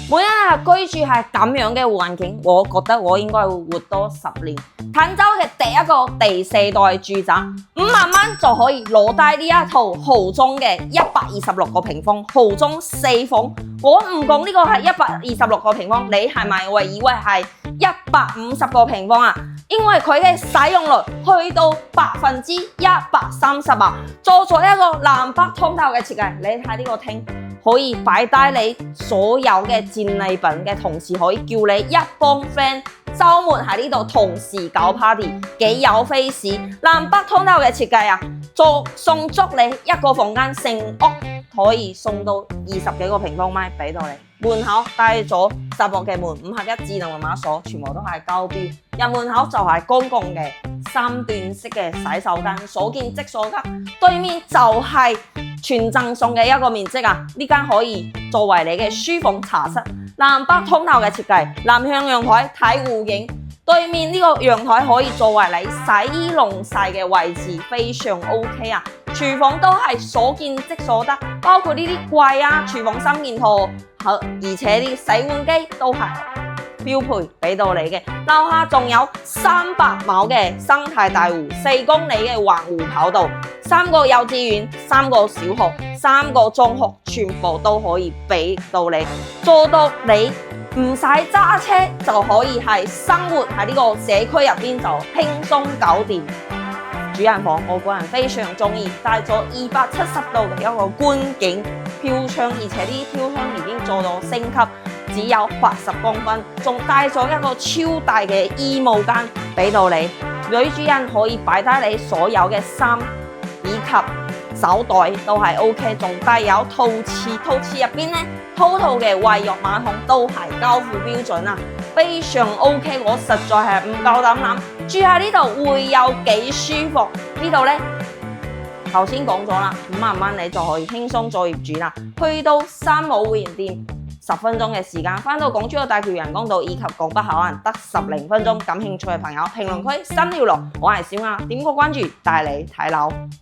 每一日居住係咁樣嘅環境，我覺得我應該會活多10年。坦洲嘅第一個第4代住宅，5萬蚊就可以攞低呢一套豪中嘅126個平方，豪中4房。我唔講呢個係126個平方，你係咪會以為係150個平方啊？因為佢嘅使用率去到130%啊！做咗一個南北通透嘅設計，你睇呢個廳可以擺低你所有嘅戰利品嘅同時，可以叫你一幫 friend 週末喺呢度同時搞 party， 幾有 face。南北通透嘅設計啊，送足你一個房間，成屋可以送到20幾個平方米俾到你。門口帶咗10個嘅門，5合一智能密碼鎖，全部都係交標。入門口就係公共嘅3段式嘅洗手間，所見即所得。對面就係全贈送嘅一個面積啊！呢間可以作為你嘅書房茶室，南北通透嘅設計，南向陽台睇湖景。對面呢個陽台可以作為你洗衣籠曬嘅位置，非常 OK 啊！廚房都係所見即所得，包括呢啲櫃啊、廚房3件套，而且啲洗碗機都係標配俾到你嘅。樓下仲有300畝嘅生態大湖，4公里嘅環湖跑道，3個幼稚園、3個小學、3個中學，全部都可以俾到你，做到你唔使揸車就可以係生活喺呢個社區入邊就輕鬆搞掂。主人房我個人非常中意，帶咗270度嘅一個觀景飄窗，而且呢啲飄窗已經做到升級，只有80公分，仲帶咗一個超大嘅衣帽間俾到你。女主人可以擺低你所有嘅衫以及手袋都係 OK， 仲帶有陶瓷，陶瓷入邊呢，total嘅衛浴馬桶都係交付標準啊，非常 OK。我實在係唔夠膽諗住喺呢度會有幾舒服。呢度呢，頭先講咗啦，5萬蚊你就可以輕鬆做業主啦。去到三毛會員店10分鐘嘅時間，返到港珠澳大橋人工島以及港北口岸得10分鐘。感興趣嘅朋友評論區新條路，我係小亞，點個關注帶你睇樓。